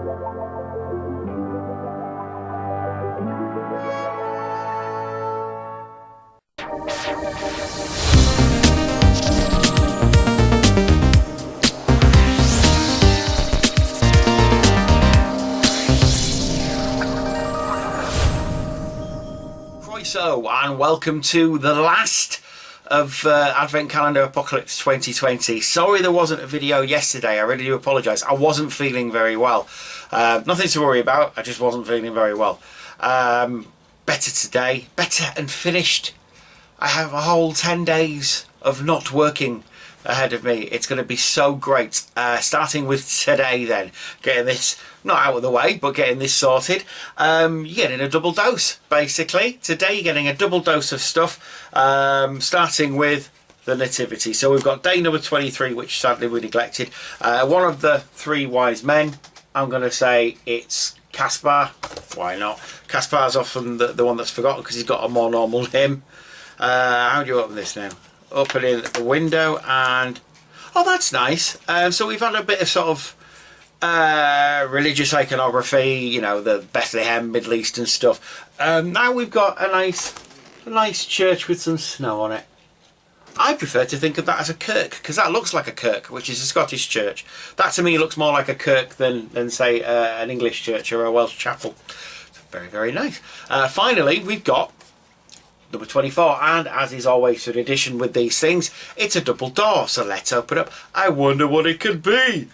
So, and welcome to the last of Advent Calendar Apocalypse 2020. Sorry there wasn't a video yesterday, I really do apologise. I wasn't feeling very well. Nothing to worry about, I just wasn't feeling very well. Better today, better and finished. I have a whole 10 days of not working ahead of me. It's going to be so great. Starting with today then, getting this not out of the way but getting this sorted. You're getting a double dose basically. Today you're getting a double dose of stuff, starting with the nativity. So we've got day number 23, which sadly we neglected. One of the three wise men, I'm going to say it's Caspar. Why not? Caspar's often the one that's forgotten because he's got a more normal name. How do you open this now? Open in the window, and oh, that's nice. So we've had a bit of sort of religious iconography, you know, the Bethlehem, Middle Eastern stuff. Now we've got a nice church with some snow on it. I prefer to think of that as a kirk, because that looks like a kirk, which is a Scottish church. That to me looks more like a kirk than say an English church or a Welsh chapel. Very, very nice. Finally, we've got number 24, and as is always tradition with these things, it's a double door, so let's open up. I wonder what it could be.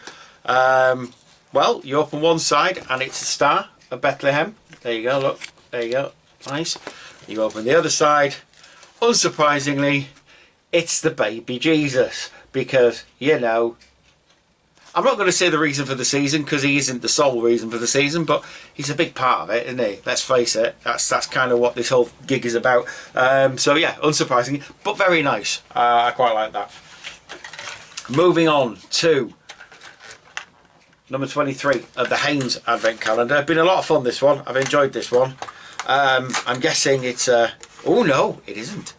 Well, you open one side and it's a star of Bethlehem. There you go, look, there you go, nice. You open the other side, unsurprisingly it's the baby Jesus, because, you know, I'm not going to say the reason for the season, because he isn't the sole reason for the season, but he's a big part of it, isn't he? Let's face it, that's kind of what this whole gig is about. So yeah, unsurprising, but very nice. I quite like that. Moving on to number 23 of the Haynes Advent Calendar. Been a lot of fun, this one. I've enjoyed this one. I'm guessing it's a... Oh no, it isn't.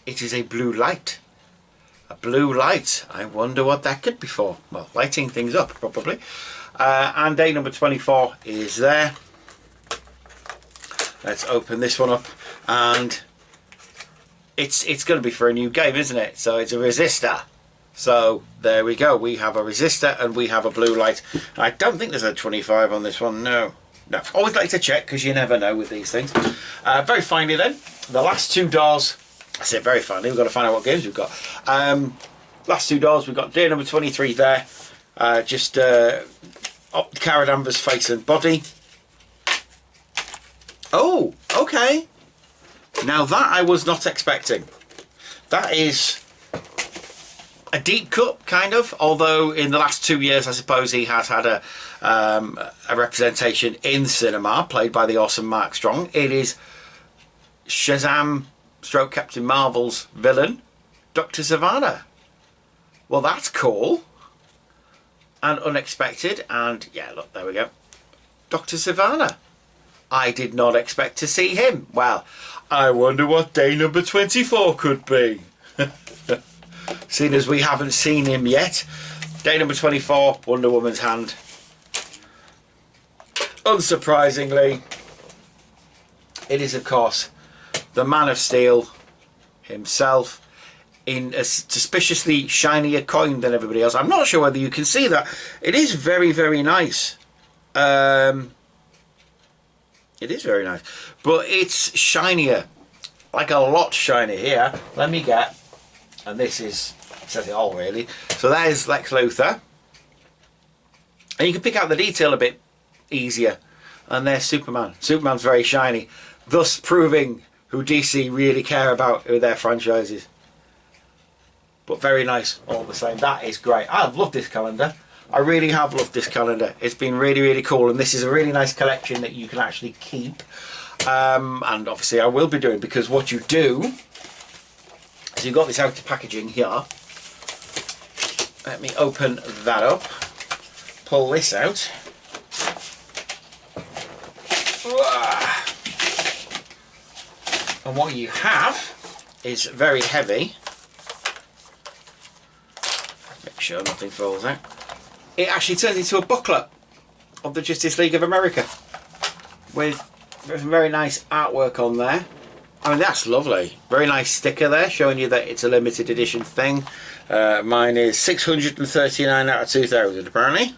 It is a blue light. A blue light. I wonder what that could be for. Well, lighting things up, probably. And day number 24 is there. Let's open this one up. And it's going to be for a new game, isn't it? So it's a resistor. So there we go. We have a resistor and we have a blue light. I don't think there's a 25 on this one. No. No. Always like to check, because you never know with these things. Very finally then, the last two doors. I said very finally, we've got to find out what games we've got. Last two doors, we've got day number 23 there. Just up Cara Danvers' face and body. Oh, okay. Now that I was not expecting. That is a deep cut, kind of. Although in the last 2 years, I suppose he has had a representation in cinema, played by the awesome Mark Strong. It is Shazam / Captain Marvel's villain, Dr. Sivana. Well, that's cool and unexpected, and yeah, look, there we go. Dr. Sivana. I did not expect to see him. Well, I wonder what day number 24 could be. Seeing as we haven't seen him yet. Day number 24, Wonder Woman's hand. Unsurprisingly, it is of course the Man of Steel himself, in a suspiciously shinier coin than everybody else. I'm not sure whether you can see that. It is very, very nice. It is very nice, but it's shinier, like a lot shinier. Here, let me get, and this is, says it all really. So there's Lex Luthor, and you can pick out the detail a bit easier. And there's Superman. Superman's very shiny, thus proving who DC really care about with their franchises. But very nice all the same. That is great. I've loved this calendar. I really have loved this calendar. It's been really, really cool, and this is a really nice collection that you can actually keep. And obviously I will be doing, because what you do is you've got this outer packaging here. Let me open that up. Pull this out. And what you have is very heavy. Make sure nothing falls out. It actually turns into a booklet. of the Justice League of America with some very nice artwork on there. I mean, that's lovely. Very nice sticker there showing you that it's a limited edition thing. Mine is 639 out of 2000 apparently.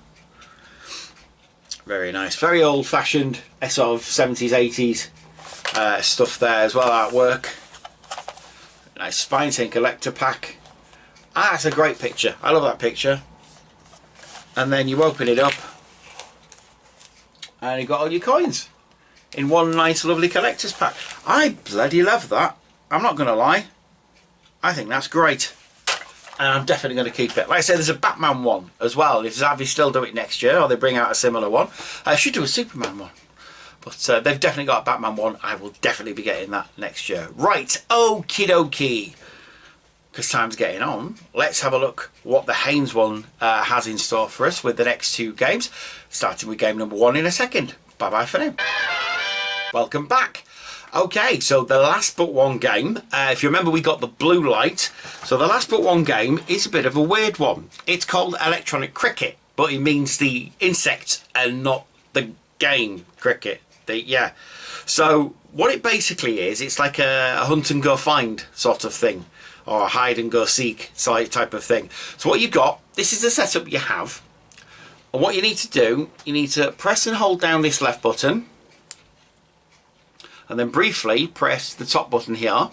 Very nice. Very old fashioned sort of 70s 80s stuff there as well, artwork. Nice Spine Tin collector pack. Ah, that's a great picture. I love that picture. And then you open it up and you've got all your coins in one nice lovely collector's pack. I bloody love that. I'm not going to lie. I think that's great. And I'm definitely going to keep it. Like I said, there's a Batman one as well. If Zavi still do it next year, or they bring out a similar one. I should do a Superman one. But they've definitely got a Batman one. I will definitely be getting that next year. Right, okie dokie. Because time's getting on. Let's have a look what the Haynes one has in store for us with the next two games. Starting with game number 1 in a second. Bye bye for now. Welcome back. Okay, so the last but one game, if you remember, we got the blue light. So the last but one game is a bit of a weird one. It's called electronic cricket, but it means the insect and not the game cricket. Yeah. So what it basically is, it's like a hunt and go find sort of thing, or a hide and go seek type of thing. So what you've got, this is the setup you have. And what you need to do, you need to press and hold down this left button. And then briefly press the top button here.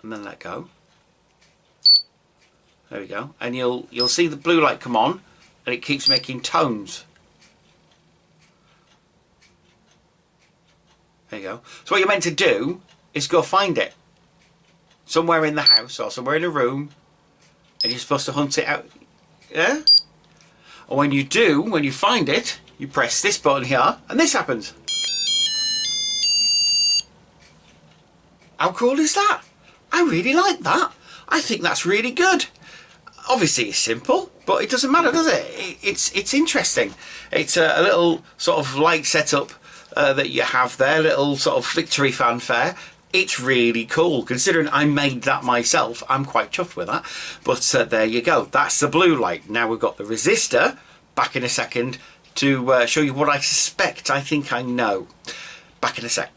And then let go. There we go. And you'll see the blue light come on and it keeps making tones. There you go. So what you're meant to do is go find it. Somewhere in the house or somewhere in a room. And you're supposed to hunt it out. Yeah? And when you do, when you find it, you press this button here and this happens. How cool is that? I really like that. I think that's really good. Obviously it's simple, but it doesn't matter, does it? It's interesting. It's a little sort of light setup that you have there, little sort of victory fanfare. It's really cool. Considering I made that myself, I'm quite chuffed with that. But there you go. That's the blue light. Now we've got the resistor. Back in a second to show you what I suspect. I think I know. Back in a sec.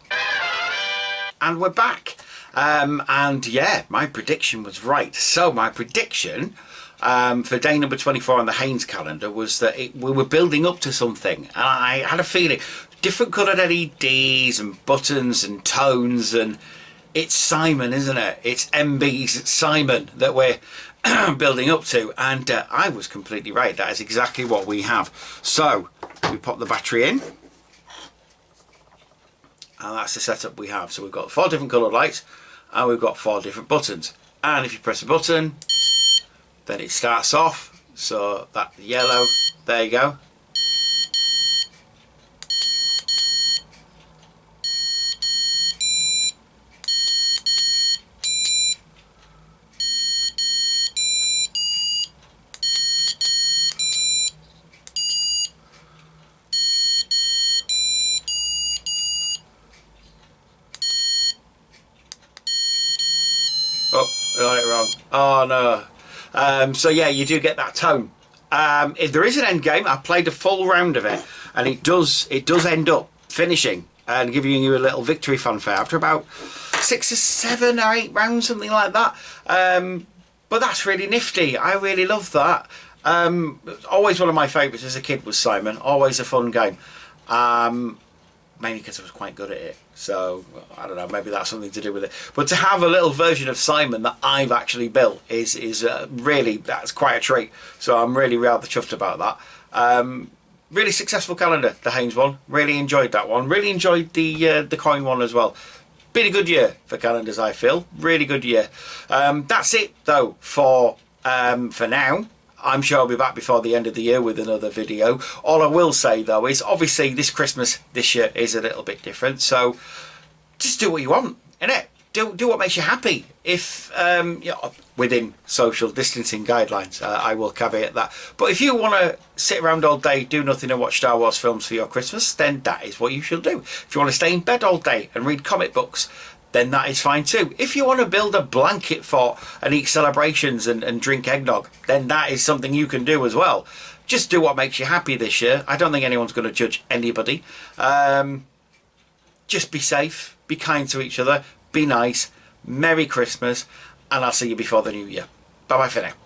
And we're back. And yeah, my prediction was right. So my prediction for day number 24 on the Haynes calendar was that we were building up to something. And I had a feeling. Different coloured LEDs and buttons and tones, and it's Simon, isn't it? It's MB's Simon that we're building up to, and I was completely right. That is exactly what we have. So we pop the battery in, and that's the setup we have. So we've got 4 different coloured lights, and we've got 4 different buttons. And if you press a button, then it starts off. So that yellow, there you go. Oh, I got it wrong. Oh no. So yeah, you do get that tone. If there is an end game, I played a full round of it, and it does end up finishing and giving you a little victory fanfare after about 6 or 7 or 8 rounds, something like that. But that's really nifty. I really love that. Always one of my favourites as a kid was Simon. Always a fun game. Mainly because I was quite good at it, so I don't know, maybe that's something to do with it. But to have a little version of Simon that I've actually built is really, that's quite a treat. So I'm really rather chuffed about that. Really successful calendar, the Haynes one. Really enjoyed that one. Really enjoyed the coin one as well. Been a good year for calendars, I feel. Really good year. That's it though for now. I'm sure I'll be back before the end of the year with another video. All I will say though is obviously this Christmas this year is a little bit different. So just do what you want, innit? Do what makes you happy. If you know, within social distancing guidelines, I will caveat that. But if you want to sit around all day, do nothing and watch Star Wars films for your Christmas, then that is what you should do. If you want to stay in bed all day and read comic books, then that is fine too. If you want to build a blanket fort and eat celebrations and drink eggnog, then that is something you can do as well. Just do what makes you happy this year. I don't think anyone's going to judge anybody. Just be safe, be kind to each other, be nice, Merry Christmas, and I'll see you before the new year. Bye bye for now.